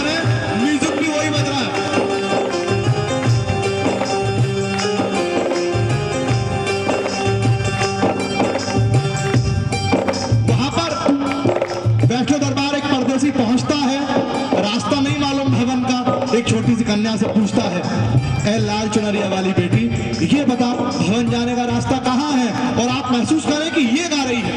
करें, म्यूजिक भी वही बज रहा है। वहां पर वैष्णो दरबार एक परदेसी पहुंचता है, रास्ता नहीं मालूम भवन का, एक छोटी सी कन्या से पूछता है, ए लाल चुनरिया वाली बेटी, ये बता भवन जाने का रास्ता कहाँ है? और आप महसूस करें कि ये गा रही है।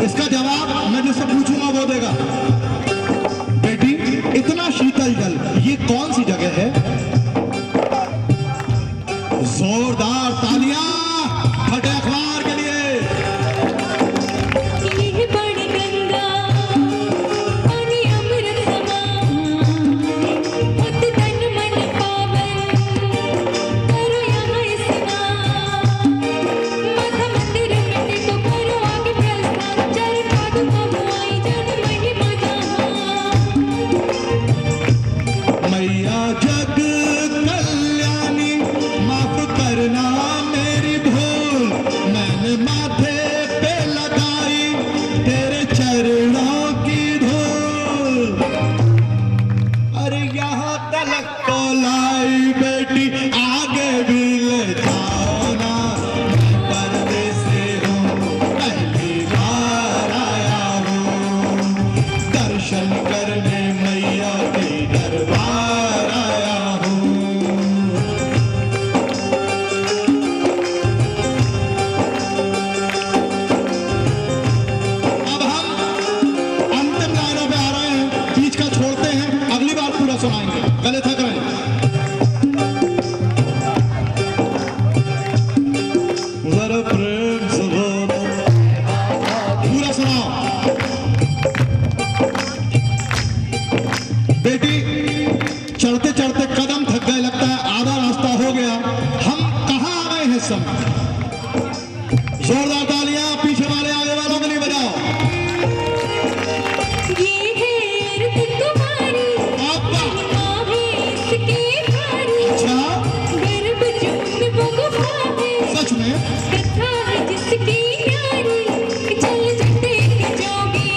इसका जवाब मैं जिससे पूछूंगा वो देगा। बेटी, इतना शीतल जल, ये कौन सी जगह है? जोरदार तालियां फटे अखबार के लिए। ये बड़ी गंगा पानी अमृत समान, उत तन मन पावन करो यहाँ स्नान। माथा मंदिर में देखो करो आगे प्रस्थान, जल पादुका बुआई जन महिमा जहान। मैया जग कल्याणी, माफ करना मेरी भूल, मैंने माथे पे लगाई तेरे चरणों की धूल। अरे यहाँ तलक तो लाई बेटी, आगे भी ले जाओ ना, मैं परदेसी हूँ, पहली बार आया हूँ, दर्शन करने मैया के दरबार आया हूँ। अब हम अंतिम लाइनों पे आ रहे हैं, बीच का छोड़ते हैं, अगली बार पूरा सुनाएंगे, पहले थक रहे हैं। जरा प्रेम से बोलो, पूरा सुनाओ। बेटी, चढ़ते चढ़ते कदम थक गए, लगता है आधा रास्ता हो गया, हम कहाँ आ गए हैं इस समय? जोरदार तालियां पीछे वाले आगे वालों के लिए बजाओ। ये है अर्थ तुम्हारी, आपका माँ है इसकी भारी, अच्छा, गर्भ जून वो गुफा है, सच में कथा है जिसकी न्यारी, चल जटे के जोगी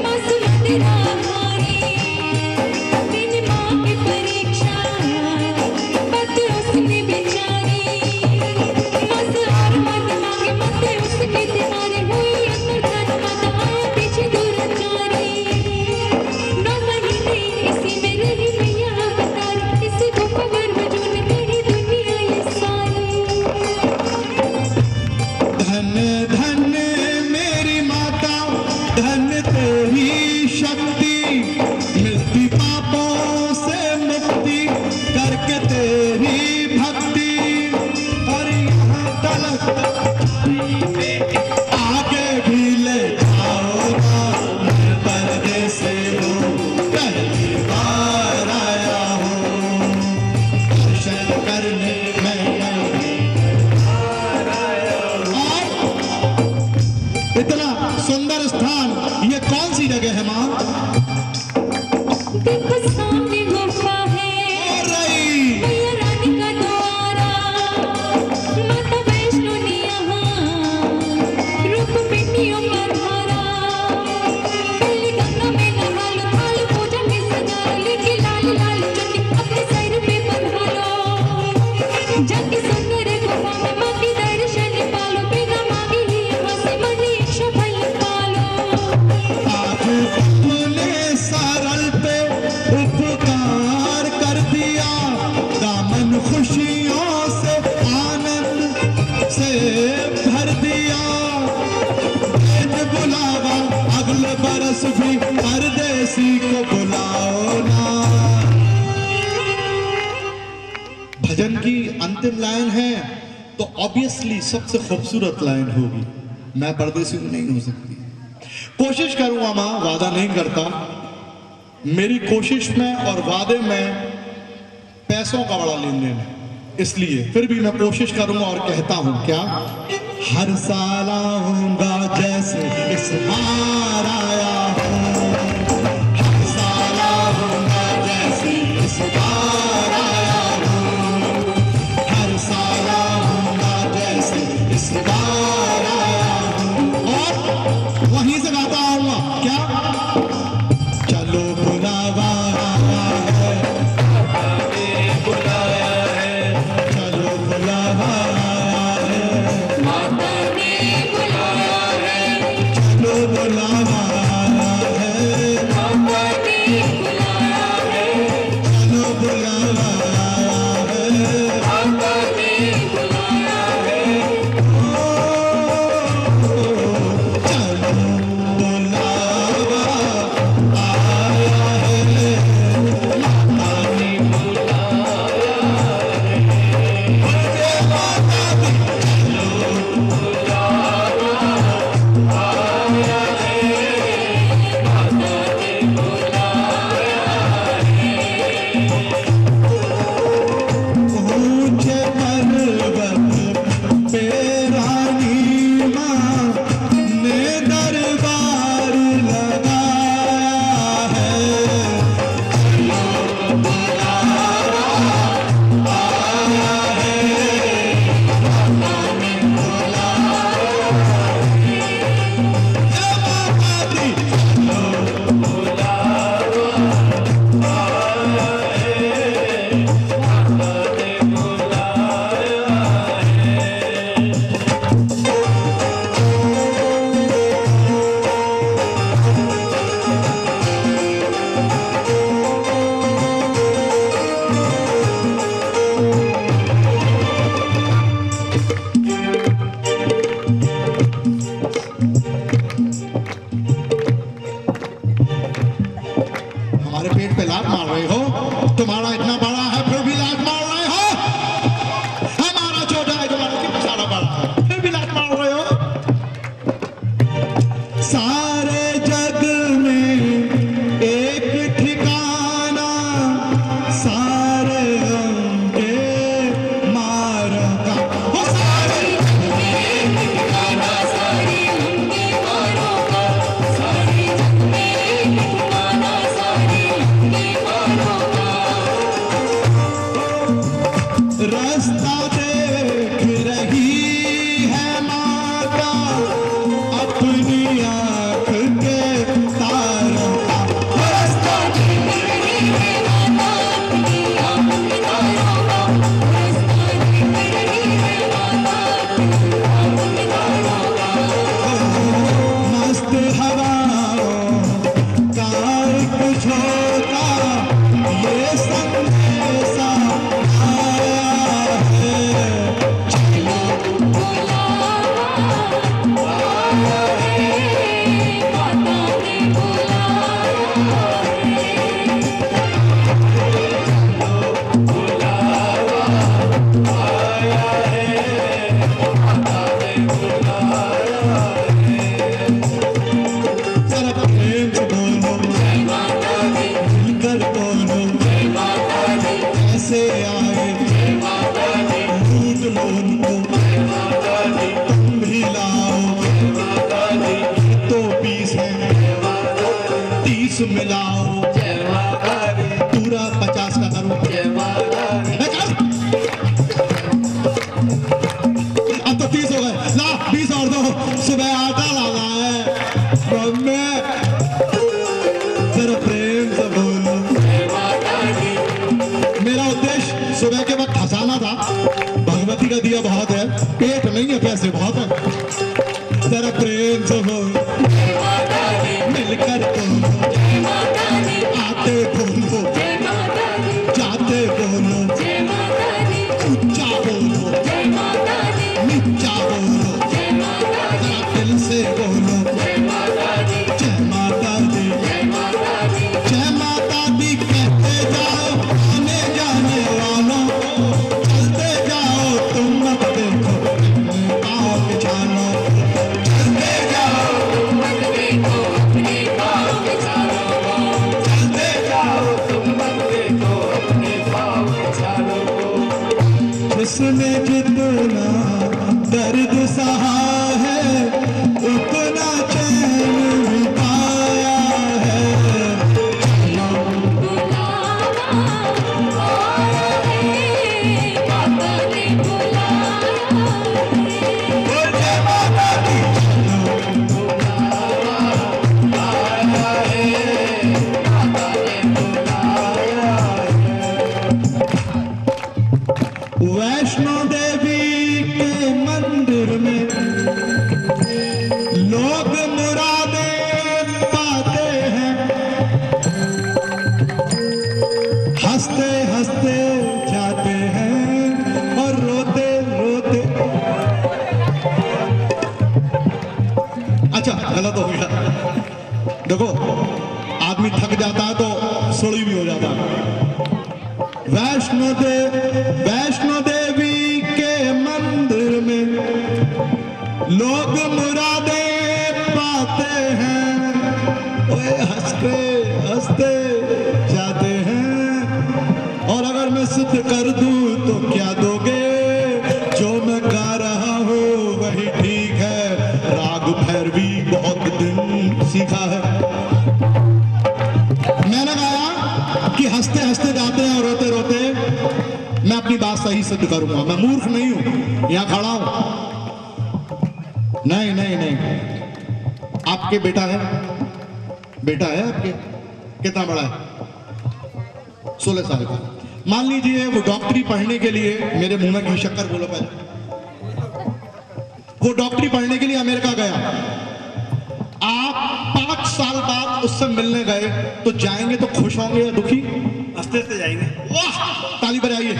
मासूम तेरा हारी। बिन माँ की परीक्षा बात उसने बेचारी, मत हार मत मांगे मत उसके तुम्हारे, हुई अंतर्धान माता आया पीछे दुराचारी। 9 महीने इसी में रही मैया अवतारी, इसी गुफा गर्भ जून तेरी दुनिया ये सारी। धन्य धन्य मेरी माता, धन्य तेरी शक्ति, मिलती पापों से मुक्ति करके तेरी भक्ति। और यहाँ तलक आगे भी ले जाओ ना, मैं परदेसी हूँ, पहली बार भजन की अंतिम लाइन है तो ऑब्वियसली सबसे खूबसूरत लाइन होगी, मैं परदेसी हूं नहीं हो सकती। कोशिश करूंगा मां, वादा नहीं करता। मेरी कोशिश में और वादे में पैसों का बड़ा लेन देन है, इसलिए फिर भी मैं कोशिश करूंगा और कहता हूं क्या, हर साल आऊंगा जैसे इस बार आया हूं, हर साल आऊंगा जैसे इस बार आया हूं, हर साल आऊंगा जैसे इस बार आया हूं। और वहीं से गाता आऊंगा क्या, चलो बुलावा आया है, बुलाया है, चलो बुलावा आया है, माता ने बुलाया है, चलो बुलावा आया है, माता ने बुलाया है, चलो बुलावा आया है, माता ने बुलाया है, चलो बुलावा आया है, माता ने बुलाया है, वंदे माता दी, ऊंचे पर्वत पे रानी मां ने दरबार लगाया है, जय माता दी, हमारे पेट पे लात मार रहे हो, तुम्हारा इतना बड़ा है फिर भी लात मार रहे हो, हमारा छोटा है तुम्हारा कितना सारा बड़ा है फिर भी लात मार रहे हो। सारे जग में एक ठिकाना, सारे गम के मारों का, वो सारे गाना सारे लंबे मारों का, सारे जंगे गाना सारे लंबे मारों का, रास्ता देख रही है माता अपनी आंख के तारों का, रास्ता देख रही है माता अपनी आँख के तारों का, रास्ता देख रही है माता अपनी आँख के तारों का, मस्त हवाओं का एक झोंका ये संदेशा आया है, चलो बुलावा आया है, माता ने बुलाया है। जरा प्रेम से बोलो, जय माता दी, मिलकर बोलो, जय माता दी, ऐसे आए जय माता दी, लूट लो उनको, जय माता दी, तुम भी लाओ, जय माता दी, तो 20 है जय माता दी, 30 मिलाओ, जय माता दी, पूरा 50 का करो, जय माता दी। है कर? अब तो 30 हो गए, ला 20 और दो, सुबह आटा लाना है मम्मी, जरा प्रेम से बोलो, जय माता दी, मेरा उद्देश्य सुबह के वक्त हंसाना था, भगवती का दिया बहुत है, पेट नहीं है पैसे बहुत है, जरा प्रेम से बोलो, जय माता दी, मिलकर बोलो, जय माता दी, आते बोलो, जय माता दी, जाते बोलो, जय माता दी, ऊंचा बोलो, जय माता दी, नीचा बोलो, जय माता दी, जरा दिल से बोलो, जय माता दी, जय माता दी, जय माता दी, जय माता दी कहते जाओ, आने जाने वालों को उसने जितना दर्द सहा है उतना चैन भी पाया है। वैष्णो देवी के मंदिर में लोग मुरादें पाते हैं, हंसते हंसते जाते हैं और रोते रोते। अच्छा गलत हो गया। देखो आदमी थक जाता है तो सुड़ी भी हो जाता है। वैष्णो देवी के मंदिर में लोग मुरादें पाते हैं, ओए हंसते हंसते जाते हैं। और अगर मैं सिद्ध कर दूं तो क्या दोगे? जो मैं गा रहा हूँ वही ठीक है, राग भैरवी बहुत दिन सीखा है। मैंने कहा कि हंसते हंसते जाते हैं और रोते रोते। मैं अपनी बात सही सिद्ध करूंगा, मैं मूर्ख नहीं हूं, यहां खड़ा हूं। नहीं नहीं नहीं, आपके बेटा है आपके? कितना बड़ा है? 16 साल का। मान लीजिए वो डॉक्टरी पढ़ने के लिए, मेरे मुंह में घी शक्कर बोलो पहले, वो डॉक्टरी पढ़ने के लिए अमेरिका गया। आप 5 साल बाद उससे मिलने गए तो जाएंगे तो खुश होंगे या दुखी? हंसते हंसते जाएंगे। वाह, ताली बजाइए।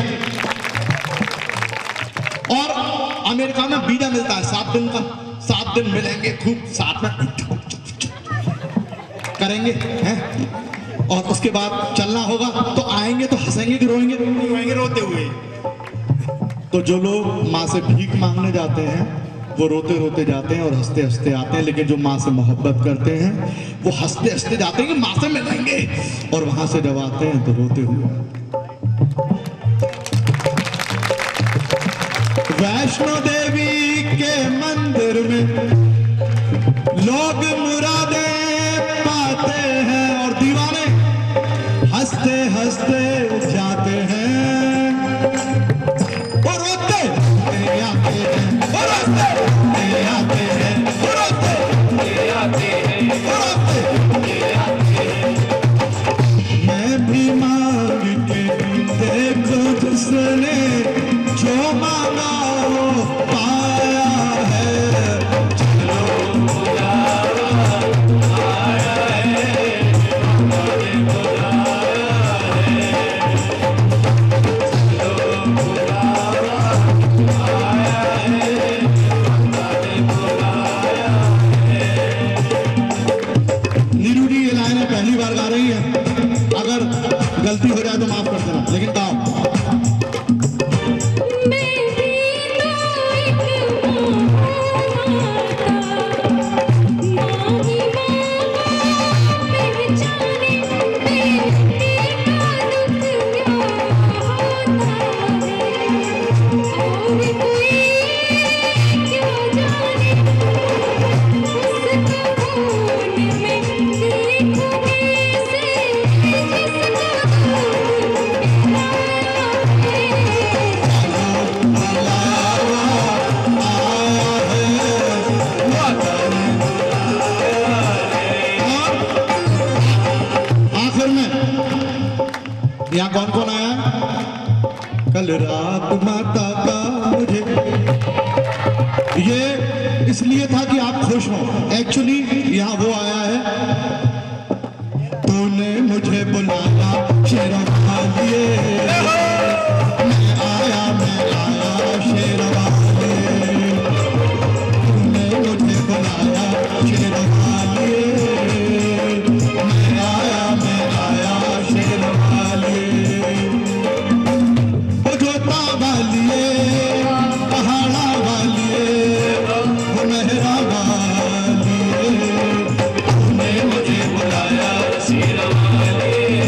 और अमेरिका में वीजा मिलता है 7 दिन का, 7 दिन मिलेंगे, खूब साथ में करेंगे हैं, और उसके बाद चलना होगा तो आएंगे तो हंसेंगे कि रोएंगे? रोएंगे, रोते हुए। तो जो लोग माँ से भीख मांगने जाते हैं वो रोते रोते जाते हैं और हंसते हंसते आते हैं, लेकिन जो माँ से मोहब्बत करते हैं वो हंसते हंसते जाते हैं कि माँ से मिलेंगे, और वहां से जब आते हैं तो रोते हुए। वैष्णो देवी के मंदिर में लोग मुरादें पाते हैं और दीवाने हंसते हंसते जाते हैं और रोते आते हैं, और रोते आते हैं, और रोते आते हैं, और रोते आते हैं। मैं भी मांग के देखो जिसने जो मांगा वो पाया है। चलो बुलावा आया है, हमारे बुलाया है। चलो बुलावा आया है, हमारे बुलाया है। नीरू जी ये लाइनें पहली बार गा रही है, अगर गलती हो जाए तो माफ कर देना, लेकिन गाओ। यहाँ कौन कौन आया? कल रात माता का मुझे, ये इसलिए था कि आप खुश हो। एक्चुअली यहाँ वो आया है, तूने मुझे बुलाया शेरवालिए, मैं आया शेरवालिए, तूने मुझे बुलाया शेरवालिए, मैं आया शेरवालिए। वो जोता वालिए, पहाड़ा वालिए, वो मेहरा वालिए, तूने मुझे बुलाया शेरवालिए।